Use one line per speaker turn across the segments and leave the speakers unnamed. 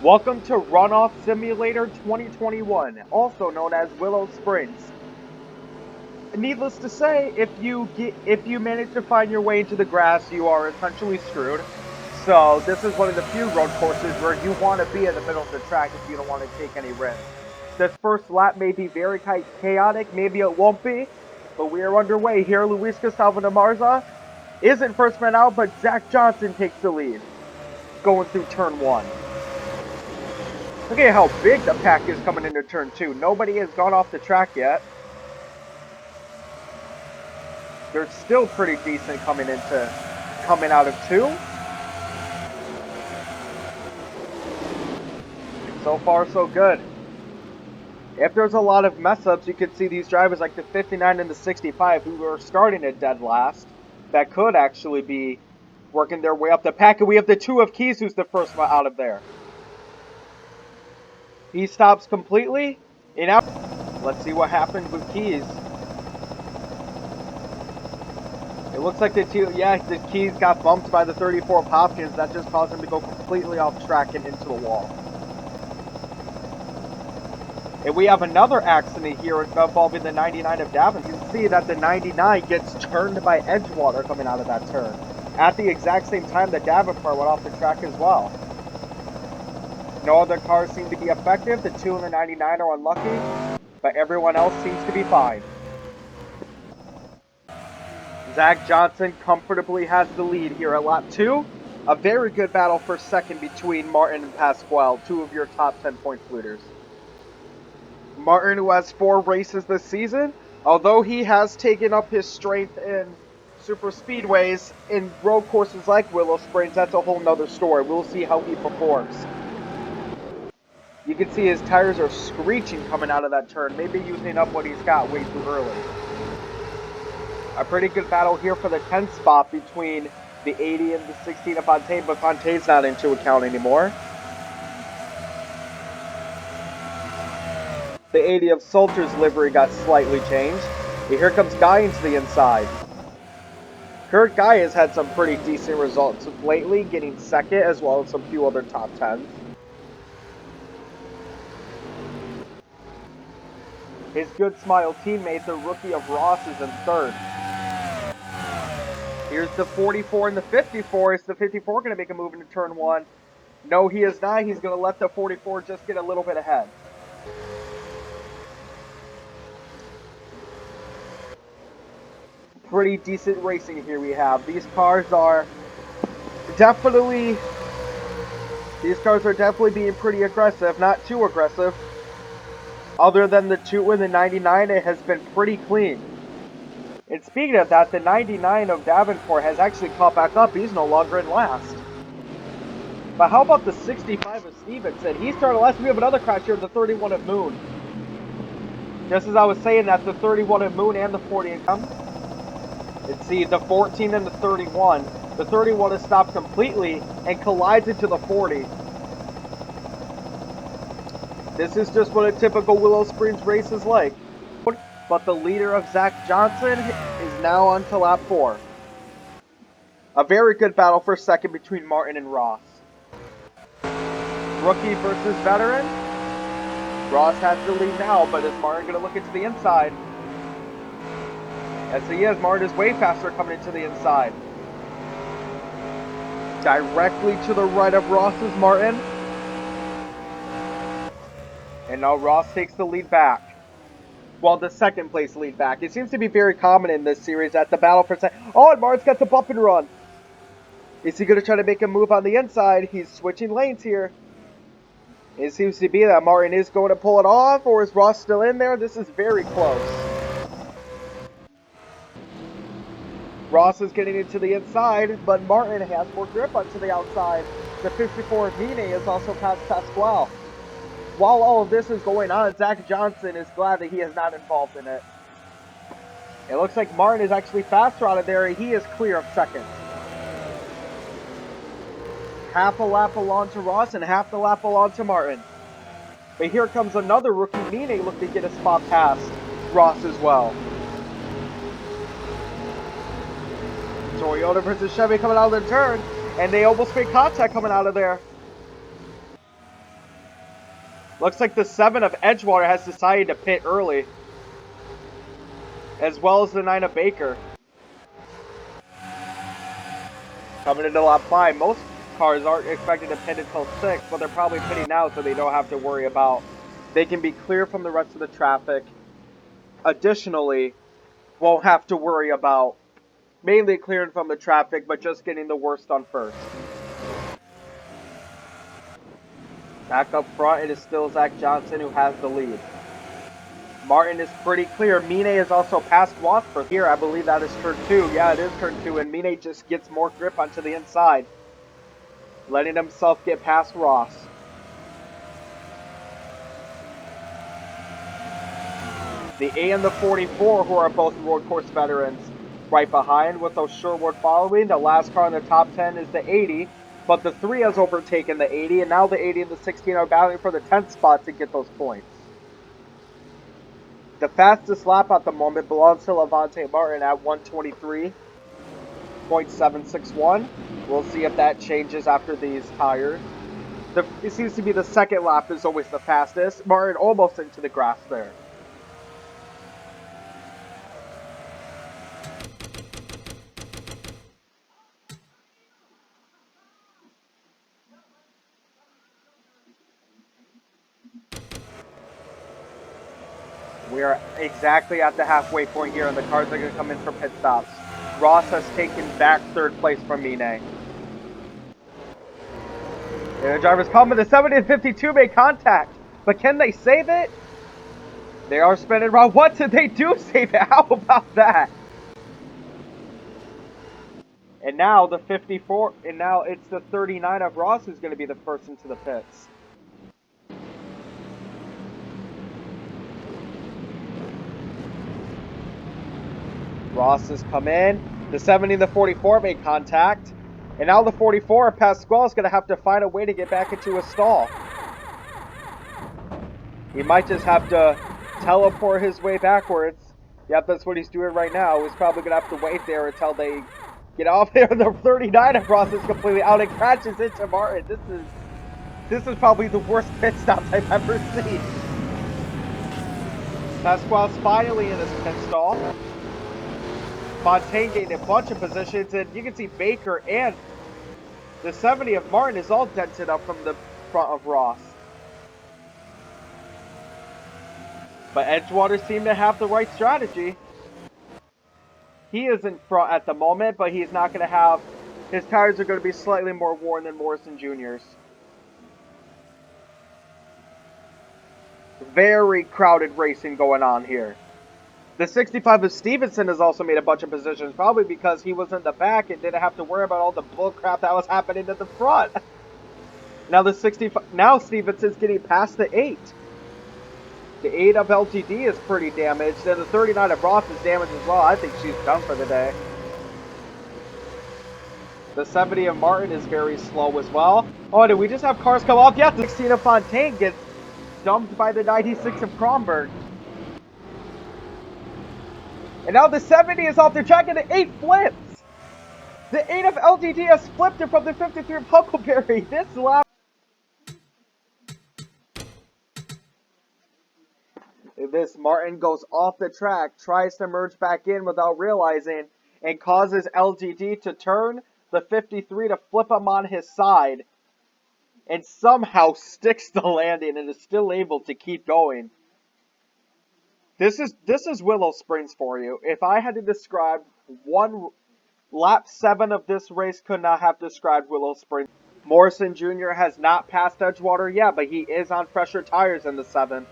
Welcome to Runoff Simulator 2021, also known as Willow Sprints. Needless to say, if you manage to find your way into the grass, you are essentially screwed. So this is one of the few road courses where you want to be in the middle of the track if you don't want to take any risks. This first lap may be very chaotic, maybe it won't be, but we are underway here. Luis Gustavo Namarza isn't first man out, but Zach Johnson takes the lead, going through turn 1. Look at how big the pack is coming into turn 2. Nobody has gone off the track yet. They're still pretty decent coming out of 2. So far, so good. If there's a lot of mess-ups, you could see these drivers like the 59 and the 65 who are starting at dead last that could actually be working their way up the pack. And we have the 2 of Keys who's the first one out of there. He stops completely, and out. Let's see what happens with Keys. It looks like the Keys got bumped by the 34 of Hopkins. That just caused him to go completely off track and into the wall. And we have another accident here involving the 99 of Davenport. You can see that the 99 gets turned by Edgewater coming out of that turn. At the exact same time that Davenport went off the track as well. No other cars seem to be effective. The 2 and the 99 are unlucky, but everyone else seems to be fine. Zach Johnson comfortably has the lead here at lap 2. A very good battle for second between Martin and Pasquale, 2 of your top 10 point looters. Martin, who has 4 races this season, although he has taken up his strength in super speedways, in road courses like Willow Springs, that's a whole nother story. We'll see how he performs. You can see his tires are screeching coming out of that turn, maybe using up what he's got way too early. A pretty good battle here for the 10th spot between the 80 and the 16 of Fontaine, but Fontaine's not into account anymore. The 80 of Salter's livery got slightly changed. And here comes Guy into the inside. Kurt Guy has had some pretty decent results lately, getting second as well as some few other top 10s. His good smile teammate, the rookie of Ross, is in third. Here's the 44 and the 54. Is the 54 going to make a move into turn 1? No, he is not. He's going to let the 44 just get a little bit ahead. Pretty decent racing here we have. These cars are definitely being pretty aggressive, not too aggressive. Other than the 2 and the 99, it has been pretty clean. And speaking of that, the 99 of Davenport has actually caught back up. He's no longer in last. But how about the 65 of Stevenson? He started last. We have another crash here, the 31 of Moon. Just as I was saying that, the 31 of Moon and the 40 income. Let's see, the 14 and the 31. The 31 is stopped completely and collides into the 40. This is just what a typical Willow Springs race is like. But the leader of Zach Johnson is now on to lap 4. A very good battle for second between Martin and Ross. Rookie versus veteran. Ross has the lead now, but is Martin going to look into the inside? Yes, he is. Martin is way faster coming into the inside. Directly to the right of Ross is Martin. And now Ross takes the lead back. Well, the second place lead back. It seems to be very common in this series that the battle for second. Oh, and Martin's got the bump and run. Is he going to try to make a move on the inside? He's switching lanes here. It seems to be that Martin is going to pull it off, or is Ross still in there? This is very close. Ross is getting into the inside, but Martin has more grip onto the outside. The 54 of Nine is also past Pasquale. While all of this is going on, Zach Johnson is glad that he is not involved in it. It looks like Martin is actually faster out of there. He is clear of second. Half a lap along to Ross and half the lap along to Martin. But here comes another rookie, Nine, looking to get a spot past Ross as well. Toyota versus Chevy coming out of the turn, and they almost made contact coming out of there. Looks like the 7 of Edgewater has decided to pit early, as well as the 9 of Baker. Coming into lap 5, most cars aren't expected to pit until 6, but they're probably pitting now so they don't have to worry about. They can be clear from the rest of the traffic. Additionally, won't have to worry about mainly clearing from the traffic, but just getting the worst on first. Back up front, it is still Zach Johnson who has the lead. Martin is pretty clear. Mine is also past Wasper here. I believe that is turn 2. Yeah, it is turn 2, and Mine just gets more grip onto the inside, letting himself get past Ross. The A and the 44, who are both road course veterans, right behind, with those Sherwood following. The last car in the top 10 is the 80, but the 3 has overtaken the 80, and now the 80 and the 16 are battling for the 10th spot to get those points. The fastest lap at the moment belongs to Levante Martin at 1:23.761. We'll see if that changes after these tires. It seems to be the second lap is always the fastest. Martin almost into the grass there. We are exactly at the halfway point here, and the cars are going to come in for pit stops. Ross has taken back third place from Mine. And the drivers coming. The 70 and 52 made contact, but can they save it? They are spinning around. What did they do? Save it? How about that? And now the 54, and now it's the 39 of Ross who's going to be the first into the pits. Ross has come in. The 70 and the 44 made contact. And now the 44, Pasquale, is going to have to find a way to get back into a stall. He might just have to teleport his way backwards. Yep, that's what he's doing right now. He's probably going to have to wait there until they get off there. The 39 of Ross is completely out and crashes into Martin. This is probably the worst pit stop I've ever seen. Pasquale's finally in his pit stall. Fontaine gained a bunch of positions, and you can see Baker and the 70 of Martin is all dented up from the front of Ross. But Edgewater seemed to have the right strategy. He is in front at the moment, but he's not going to have... His tires are going to be slightly more worn than Morrison Jr.'s. Very crowded racing going on here. The 65 of Stevenson has also made a bunch of positions, probably because he was in the back and didn't have to worry about all the bullcrap that was happening at the front. Now the 65, now Stevenson's getting past the 8. The 8 of LGD is pretty damaged, and the 39 of Ross is damaged as well. I think she's done for the day. The 70 of Martin is very slow as well. Oh, did we just have cars come off? Yeah, the 16 of Fontaine gets dumped by the 96 of Kronberg. And now the 70 is off the track and the 8 flips. The 8 of LGD has flipped it from the 53 of Huckleberry. This lap. This Martin goes off the track, tries to merge back in without realizing, and causes LGD to turn the 53 to flip him on his side. And somehow sticks the landing and is still able to keep going. This is Willow Springs for you. If I had to describe one lap 7 of this race, could not have described Willow Springs. Morrison Jr. has not passed Edgewater yet, but he is on fresher tires in the 7.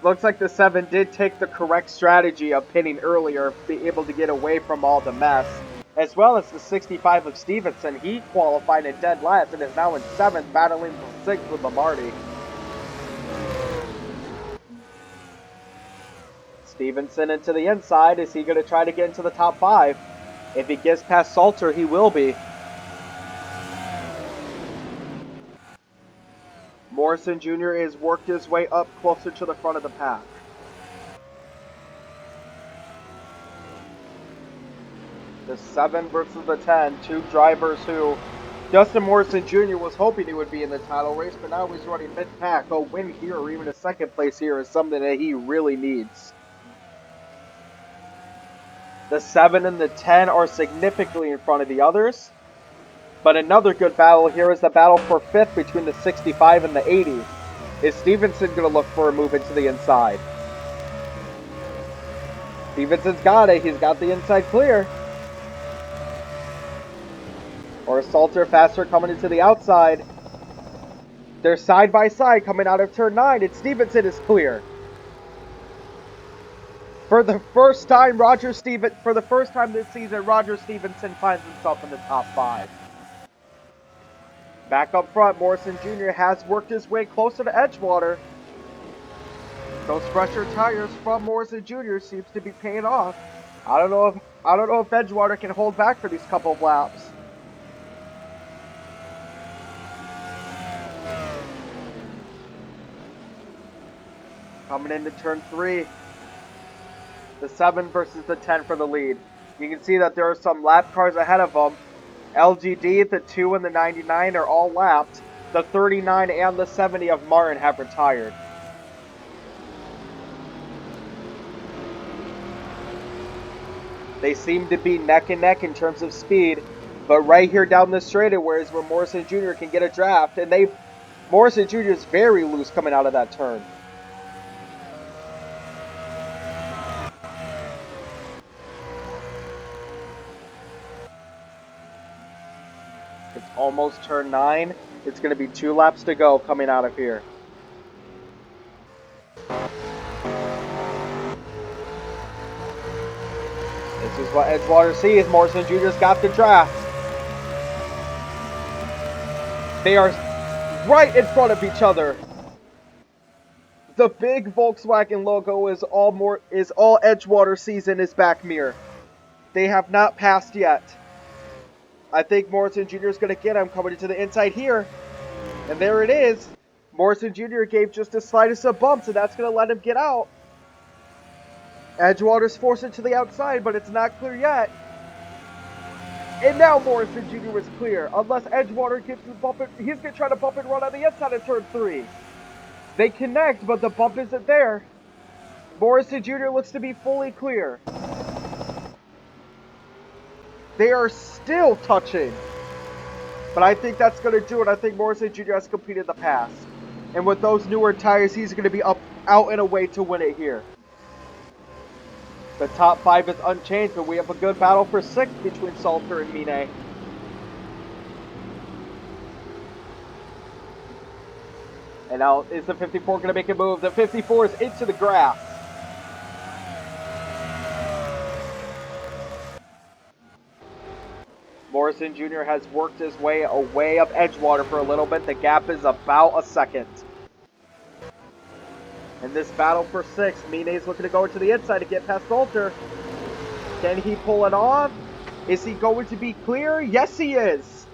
Looks like the 7 did take the correct strategy of pitting earlier, be able to get away from all the mess. As well as the 65 of Stevenson. He qualified in dead last and is now in 7th, battling for 6th with Lamarty. Stevenson into the inside. Is he going to try to get into the top 5? If he gets past Salter, he will be. Morrison Jr. has worked his way up closer to the front of the pack. The 7 versus the 10. Two drivers who Dustin Morrison Jr. was hoping he would be in the title race, but now he's running mid-pack. A win here or even a second place here is something that he really needs. The 7 and the 10 are significantly in front of the others. But another good battle here is the battle for 5th between the 65 and the 80. Is Stevenson going to look for a move into the inside? Stevenson's got it. He's got the inside clear. Or is Salter faster coming into the outside? They're side by side coming out of turn 9, and Stevenson is clear. For the first time this season, Roger Stevenson finds himself in the top 5. Back up front, Morrison Jr. has worked his way closer to Edgewater. Those fresher tires from Morrison Jr. seems to be paying off. I don't know if Edgewater can hold back for these couple of laps. Coming into turn 3. The 7 versus the 10 for the lead. You can see that there are some lap cars ahead of them. LGD, the 2 and the 99 are all lapped. The 39 and the 70 of Martin have retired. They seem to be neck and neck in terms of speed, but right here down the straightaway is where Morrison Jr. can get a draft, and Morrison Jr. is very loose coming out of that turn. It's almost turn 9. It's going to be 2 laps to go coming out of here. This is what Edgewater sees. Morrison Jr.'s got the draft. They are right in front of each other. The big Volkswagen logo is all Edgewater sees in his back mirror. They have not passed yet. I think Morrison Jr. is going to get him coming into the inside here. And there it is. Morrison Jr. gave just the slightest of bumps, and that's going to let him get out. Edgewater's forced it to the outside, but it's not clear yet. And now Morrison Jr. is clear. Unless Edgewater gets the bump, he's going to try to bump and run on the inside of turn 3. They connect, but the bump isn't there. Morrison Jr. looks to be fully clear. They are still touching. But I think that's going to do it. I think Morrison Jr. has completed the pass. And with those newer tires, he's going to be out and away to win it here. The top 5 is unchanged, but we have a good battle for 6th between Salter and Mine. And now, is the 54 going to make a move? The 54 is into the grass. Morrison Jr. has worked his way away of Edgewater for a little bit. The gap is about a second. In this battle for 6th, Mine's looking to go into the inside to get past Salter. Can he pull it off? Is he going to be clear? Yes, he is.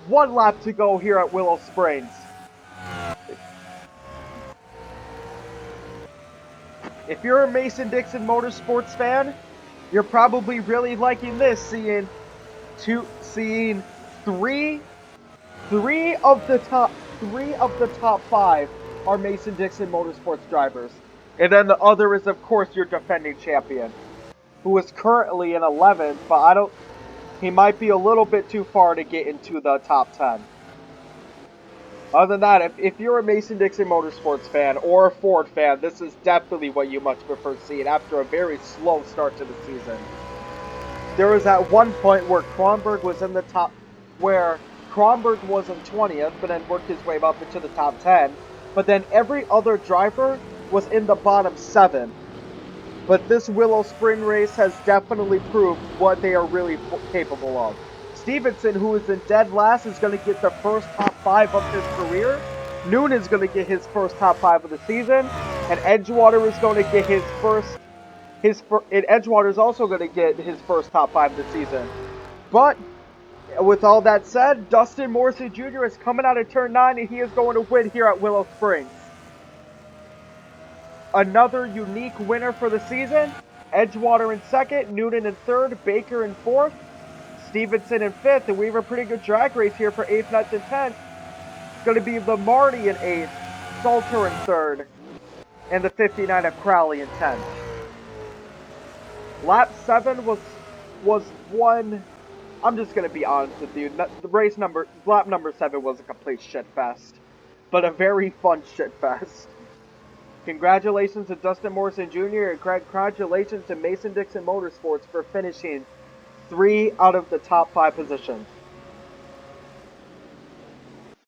1 lap to go here at Willow Springs. If you're a Mason-Dixon Motorsports fan, you're probably really liking this, seeing three of the top 5 are Mason-Dixon Motorsports drivers. And then the other is, of course, your defending champion, who is currently in 11th, but he might be a little bit too far to get into the top 10. Other than that, if you're a Mason-Dixon Motorsports fan or a Ford fan, this is definitely what you much prefer seeing after a very slow start to the season. There was at one point where Kronberg was in the top, where Kronberg was in 20th, but then worked his way up into the top 10. But then every other driver was in the bottom 7. But this Willow Spring race has definitely proved what they are really capable of. Stevenson, who is in dead last, is going to get the first top 5 of his career. Noonan's going to get his first top 5 of the season. And Edgewater is going to get and Edgewater is also going to get his first top 5 of the season. But with all that said, Dustin Morrison Jr. is coming out of turn 9, and he is going to win here at Willow Springs. Another unique winner for the season. Edgewater in 2nd, Noonan in 3rd, Baker in 4th. Stevenson in 5th, and we have a pretty good drag race here for 8th, 9th, and 10th. It's going to be Lamarty in 8th, Salter in 3rd, and the 59 of Crowley in 10th. Lap 7 was one. I'm just going to be honest with you. Lap number 7 was a complete shitfest, but a very fun shitfest. Congratulations to Dustin Morrison Jr. and congratulations to Mason Dixon Motorsports for finishing 3 out of the top 5 positions.